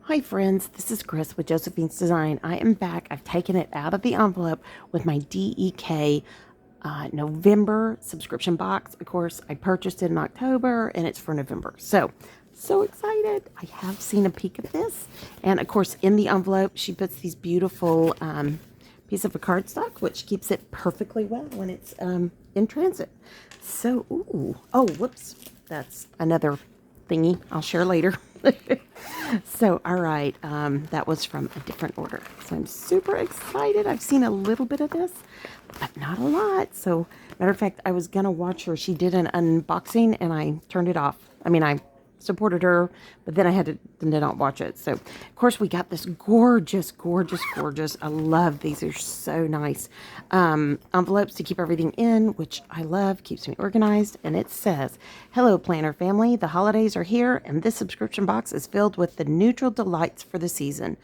Hi friends, this is Chris with Josephine's Design. I am back. I've taken it out of the envelope with my DEK November subscription box. Of course, I purchased it in October and it's for November. So excited. I have seen a peek of this. And of course, in the envelope, she puts these beautiful piece of a cardstock, which keeps it perfectly well when it's in transit. So, ooh, oh, whoops. That's another thingy I'll share later. So, all right, that was from a different order. So I'm super excited. I've seen a little bit of this, but not a lot. So, matter of fact, I was gonna watch her. She did an unboxing, and I turned it off. I mean, I supported her, but then I had to did not watch it. So, of course, we got this gorgeous, gorgeous, gorgeous. I love these. They're so nice. Envelopes to keep everything in, which I love. Keeps me organized. And it says, "Hello, planner family. The holidays are here, and this subscription box is filled with the neutral delights for the season.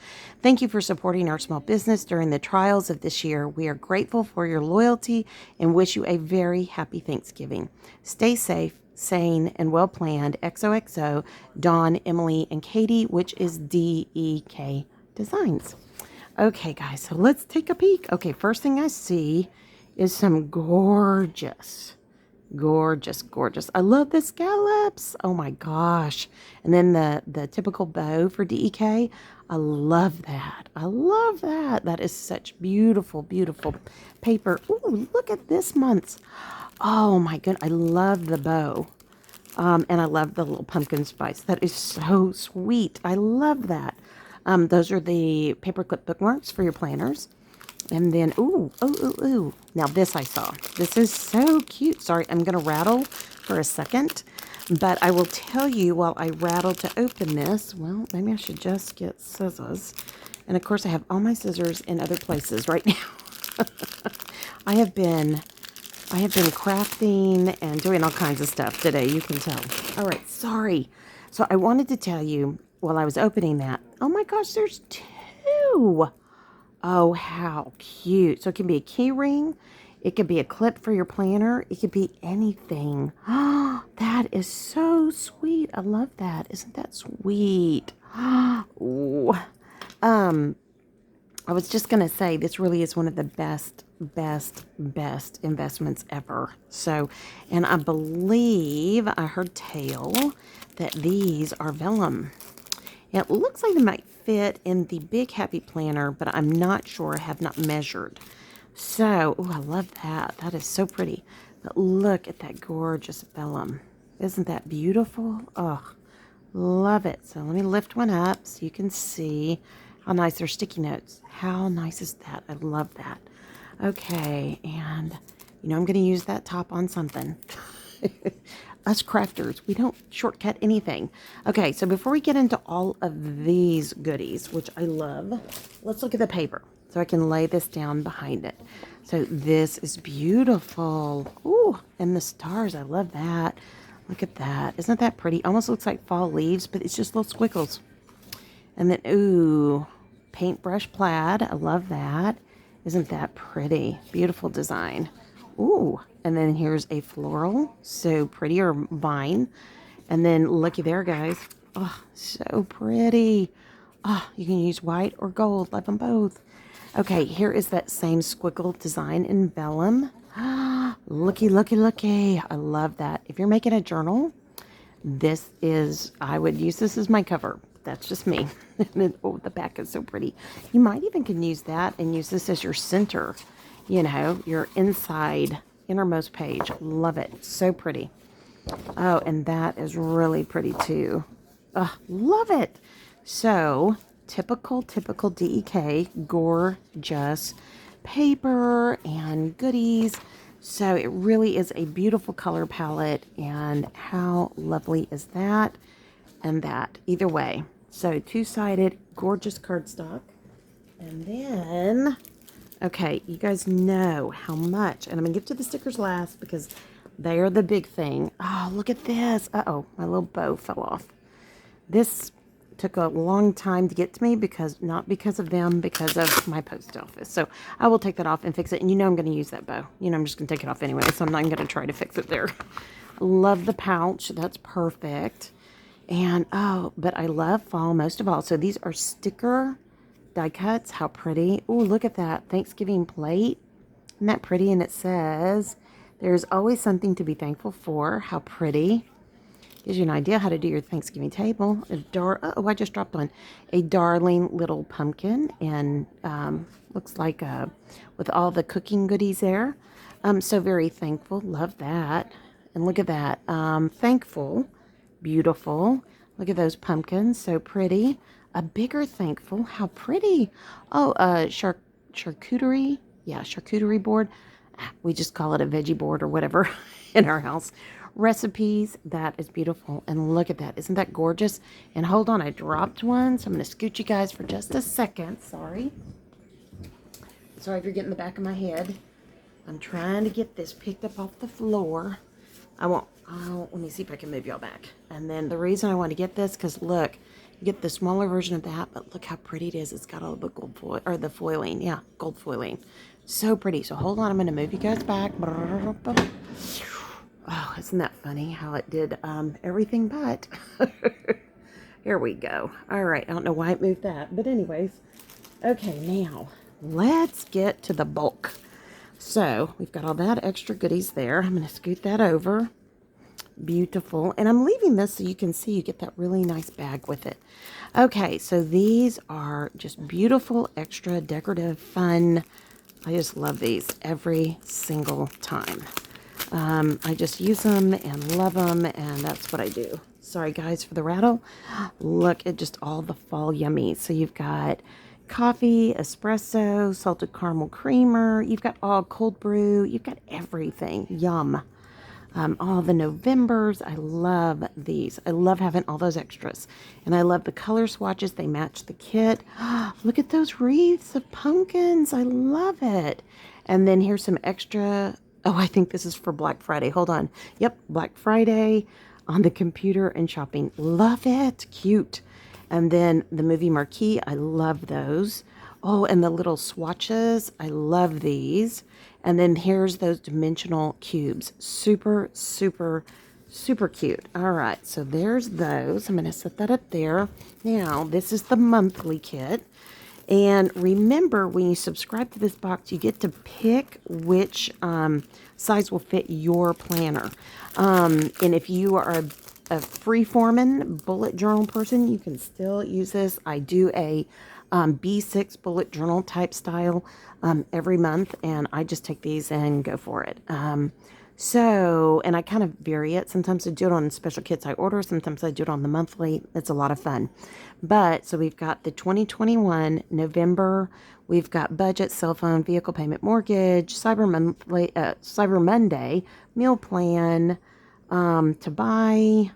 Thank you for supporting our small business during the trials of this year. We are grateful for your loyalty and wish you a very happy Thanksgiving. Stay safe, sane, and well planned. XOXO, Dawn, Emily, and Katie," which is DEK Designs. Okay, guys, so let's take a peek. Okay, first thing I see is some gorgeous, gorgeous, gorgeous. I love the scallops. Oh my gosh. And then the typical bow for DEK. I love that. I love that. That is such beautiful, beautiful paper. Ooh, look at this month's. Oh my goodness. I love the bow. And I love the little pumpkin spice. That is so sweet. I love that. Those are the paperclip bookmarks for your planners. And then, ooh. Now this I saw. This is so cute. Sorry, I'm going to rattle for a second. But I will tell you while I rattle to open this, well, maybe I should just get scissors. And of course I have all my scissors in other places right now. I have been crafting and doing all kinds of stuff today, you can tell. All right, sorry. So I wanted to tell you while I was opening that, oh my gosh, there's two. Oh, how cute. So it can be a key ring. It could be a clip for your planner. It could be anything. Oh, that is so sweet. I love that. Isn't that sweet? Ooh. I was just going to say, this really is one of the best investments ever. So, and I believe I heard tell that these are vellum. It looks like they might fit in the Big Happy Planner, but I'm not sure. I have not measured. So, oh, I love that. That is so pretty. But look at that gorgeous vellum. Isn't that beautiful? Oh, love it. So let me lift one up so you can see how nice their sticky notes. How nice is that? I love that. Okay, and you know I'm going to use that top on something. Us crafters, we don't shortcut anything. Okay, so before we get into all of these goodies, which I love, let's look at the paper so I can lay this down behind it. So this is beautiful. Ooh, and the stars, I love that. Look at that. Isn't that pretty? Almost looks like fall leaves, but it's just little squiggles. And then, ooh, paintbrush plaid. I love that. Isn't that pretty? Beautiful design. Ooh, and then here's a floral. So pretty, or vine. And then looky there, guys. Oh, so pretty. Oh, you can use white or gold. Love them both. Okay, here is that same squiggle design in vellum. Looky, looky, looky. I love that. If you're making a journal, I would use this as my cover. That's just me. And then, oh, the back is so pretty. You might even can use that and use this as your center, you know, your innermost page. Love it. So pretty. Oh, and that is really pretty too. Love it. So, typical DEK, gorgeous paper and goodies. So it really is a beautiful color palette, and how lovely is that and that, either way. So two-sided, gorgeous cardstock. And then, okay, you guys know how much, and I'm going to get to the stickers last because they are the big thing. Oh, look at this. Uh-oh, my little bow fell off. This took a long time to get to me, not because of them, because of my post office. So I will take that off and fix it. And you know I'm going to use that bow. You know I'm just going to take it off anyway, so I'm not going to try to fix it there. Love the pouch. That's perfect. And oh, but I love fall most of all. So these are sticker die cuts. How pretty. Oh, look at that Thanksgiving plate. Isn't that pretty? And it says, there's always something to be thankful for. How pretty. Gives you an idea how to do your Thanksgiving table. Oh, I just dropped one. A darling little pumpkin, and looks like with all the cooking goodies there. So very thankful. Love that. And look at that. Thankful. Beautiful. Look at those pumpkins. So pretty. A bigger thankful. How pretty. Oh, charcuterie. Yeah, charcuterie board. We just call it a veggie board or whatever in our house. Recipes. That is beautiful. And look at that. Isn't that gorgeous? And hold on, I dropped one, so I'm going to scoot you guys for just a second. Sorry if you're getting the back of my head. I'm trying to get this picked up off the floor. I won't. Oh, let me see if I can move y'all back. And then the reason I want to get this, because look, you get the smaller version of that, but look how pretty it is. It's got all the gold foil, or the foiling. Yeah, gold foiling. So pretty. So hold on, I'm going to move you guys back. Oh, isn't that funny how it did everything but. Here we go. All right, I don't know why it moved that, but anyways. Okay, now let's get to the bulk. So we've got all that extra goodies there. I'm going to scoot that over. Beautiful. And I'm leaving this so you can see you get that really nice bag with it. Okay, so these are just beautiful, extra decorative, fun. I just love these every single time. I just use them and love them, and that's what I do. Sorry, guys, for the rattle. Look at just all the fall yummies. So you've got coffee, espresso, salted caramel creamer. You've got all cold brew. You've got everything. Yum. All the Novembers. I love these. I love having all those extras. And I love the color swatches. They match the kit. Look at those wreaths of pumpkins. I love it. And then here's some extra. Oh, I think this is for Black Friday. Hold on. Yep, Black Friday on the computer and shopping. Love it. Cute. And then the movie marquee. I love those. Oh, and the little swatches. I love these. And then here's those dimensional cubes. Super, super, super cute. All right, so there's those. I'm going to set that up there. Now, this is the monthly kit. And remember, when you subscribe to this box, you get to pick which size will fit your planner. And if you are a free-forming bullet journal person, you can still use this. I do a B6 bullet journal type style every month, and I just take these and go for it. And I kind of vary it. Sometimes I do it on special kits I order. Sometimes I do it on the monthly. It's a lot of fun. But so we've got the 2021 November. We've got budget, cell phone, vehicle payment, mortgage, Cyber Monday, meal plan, to buy,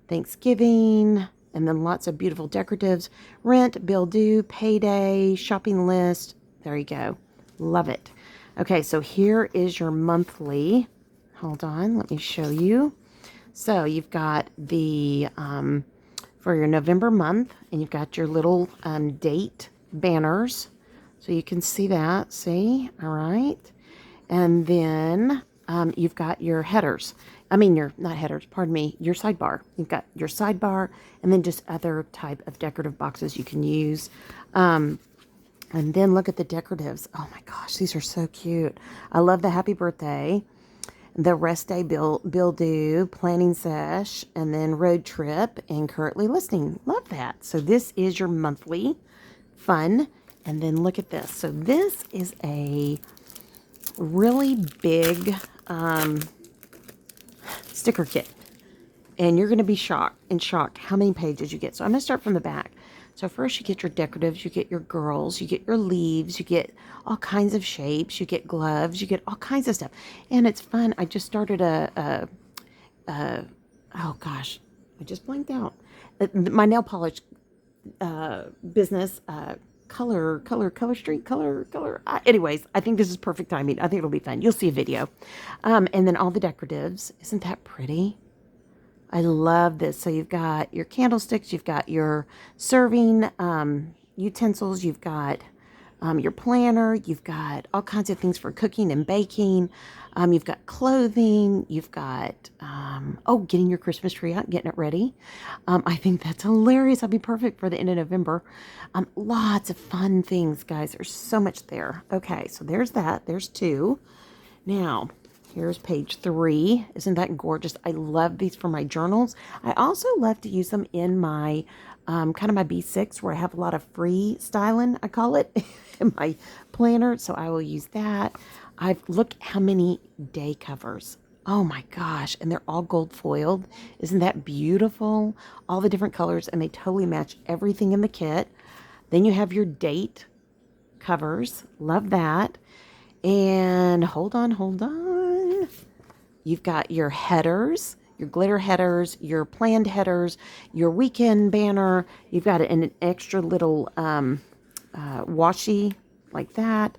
Thanksgiving, and then lots of beautiful decoratives, rent, bill due, payday, shopping list. There you go. Love it. Okay, so here is your monthly. Hold on, let me show you. So you've got the, for your November month, and you've got your little date banners. So you can see that, see? All right. And then you've got your headers. Not headers, pardon me, your sidebar. You've got your sidebar, and then just other type of decorative boxes you can use. And then look at the decoratives. Oh my gosh, these are so cute. I love the happy birthday, the rest day bill due, planning sesh, and then road trip, and currently listing. Love that. So this is your monthly fun. And then look at this. So this is a really big sticker kit. And you're going to be shocked how many pages you get. So I'm going to start from the back. So first you get your decoratives, you get your girls, you get your leaves, you get all kinds of shapes, you get gloves, you get all kinds of stuff. And it's fun. I just started oh gosh, I just blanked out. My nail polish business, color street. Anyways, I think this is perfect timing. I think it'll be fun. You'll see a video. And then all the decoratives. Isn't that pretty? I love this. So you've got your candlesticks, you've got your serving utensils, you've got your planner. You've got all kinds of things for cooking and baking. You've got clothing. You've got, getting your Christmas tree out, getting it ready. I think that's hilarious. That'll be perfect for the end of November. Lots of fun things, guys. There's so much there. Okay, so there's that. There's 2. Now, here's page 3. Isn't that gorgeous? I love these for my journals. I also love to use them in my kind of my B6 where I have a lot of free styling, I call it, in my planner. So I will use that. Look how many day covers. Oh my gosh. And they're all gold foiled. Isn't that beautiful? All the different colors, and they totally match everything in the kit. Then you have your date covers. Love that. And hold on. You've got your headers, your glitter headers, your planned headers, your weekend banner. You've got an extra little washi like that.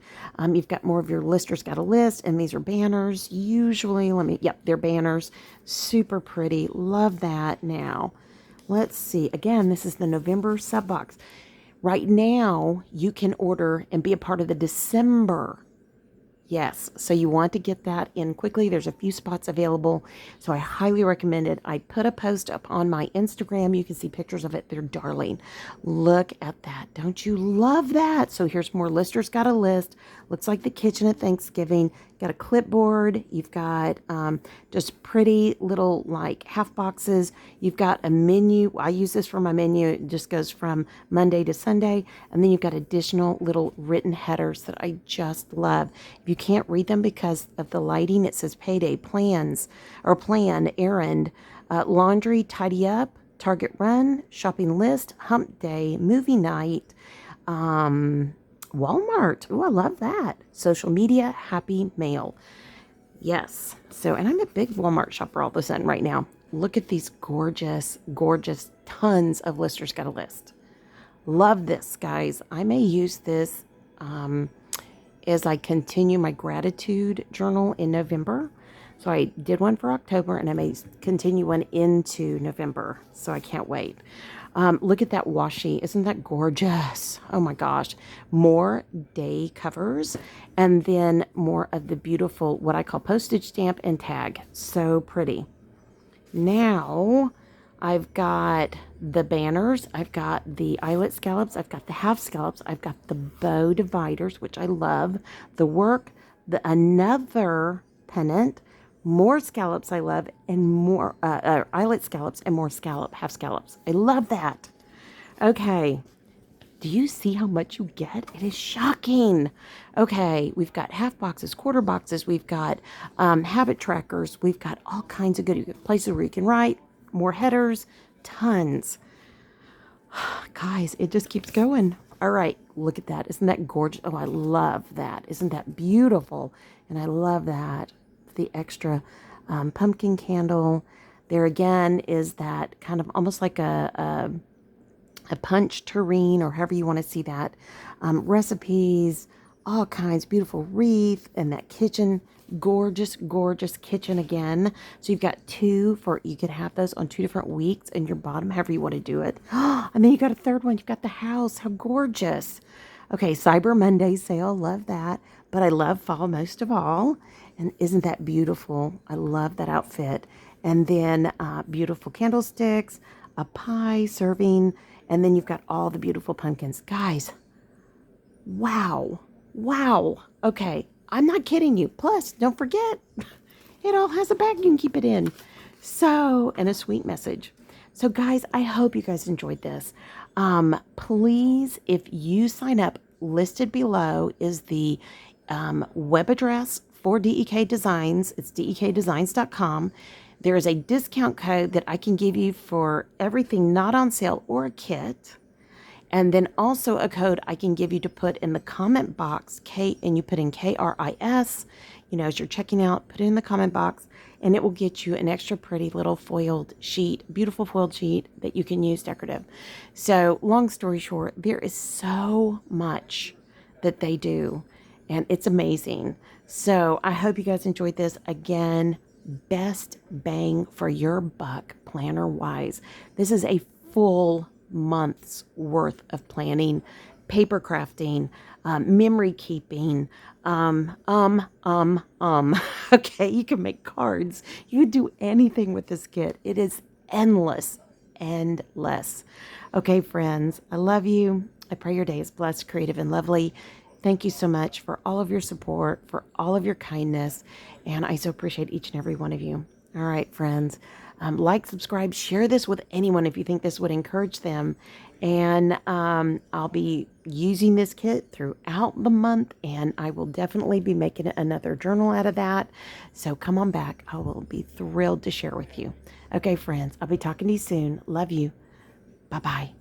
You've got more of your listers got a list, and these are banners. Usually, they're banners. Super pretty. Love that. Now, let's see. Again, this is the November sub box. Right now, you can order and be a part of the December. Yes, so you want to get that in quickly. There's a few spots available, so I highly recommend it. I put a post up on my Instagram. You can see pictures of it. They're darling. Look at that. Don't you love that? So here's more listers. Got a list. Looks like the kitchen at Thanksgiving. Got a clipboard. You've got just pretty little like half boxes. You've got a menu. I use this for my menu. It just goes from Monday to Sunday. And then you've got additional little written headers that I just love. If you can't read them because of the lighting, it says payday, plans, or plan, errand, laundry, tidy up, Target run, shopping list, hump day, movie night, Walmart. Oh, I love that. Social media, happy mail. Yes. So, and I'm a big Walmart shopper all of a sudden right now. Look at these gorgeous, gorgeous tons of listers got a list. Love this, guys. I may use this as I continue my gratitude journal in November. So I did one for October, and I may continue one into November. So I can't wait. Look at that washi. Isn't that gorgeous? Oh my gosh. More day covers, and then more of the beautiful, what I call postage stamp and tag. So pretty. Now I've got the banners. I've got the eyelet scallops. I've got the half scallops. I've got the bow dividers, which I love. The work, another pennant, more scallops I love, and more eyelet scallops and more half scallops. I love that. Okay. Do you see how much you get? It is shocking. Okay, we've got half boxes, quarter boxes. We've got habit trackers. We've got all kinds of good places where you can write. More headers, tons. Guys, it just keeps going. All right, look at that. Isn't that gorgeous? Oh, I love that. Isn't that beautiful? And I love that. The extra pumpkin candle. There again is that kind of almost like a punch tureen, or however you want to see that. Recipes, all kinds, beautiful wreath, and that kitchen, gorgeous, gorgeous kitchen again. So you've got two you could have those on 2 different weeks in your bottom, however you want to do it. And then you got a third one. You've got the house. How gorgeous. Okay, Cyber Monday sale. Love that. But I love fall most of all. And isn't that beautiful? I love that outfit. And then beautiful candlesticks, a pie serving, and then you've got all the beautiful pumpkins. Guys, wow. Wow. Okay, I'm not kidding you. Plus, don't forget, it all has a bag you can keep it in. So, and a sweet message. So, guys, I hope you guys enjoyed this. Please, if you sign up, listed below is the web address for DEK Designs. It's dekdesigns.com. There is a discount code that I can give you for everything not on sale or a kit. And then also a code I can give you to put in the comment box, and you put in KRIS, as you're checking out, put it in the comment box, and it will get you an extra pretty little foiled sheet, beautiful foiled sheet that you can use decorative. So long story short, there is so much that they do, and it's amazing. So I hope you guys enjoyed this. Again, best bang for your buck planner wise. This is a full month's worth of planning paper crafting, memory keeping, okay, you can make cards. You can do anything with this kit. It is endless, endless. Okay, friends, I love you. I pray your day is blessed, creative, and lovely. Thank you so much for all of your support, for all of your kindness, and I so appreciate each and every one of you. All right, friends, like, subscribe, share this with anyone if you think this would encourage them. And I'll be using this kit throughout the month, and I will definitely be making another journal out of that. So come on back. I will be thrilled to share with you. Okay, friends, I'll be talking to you soon. Love you. Bye-bye.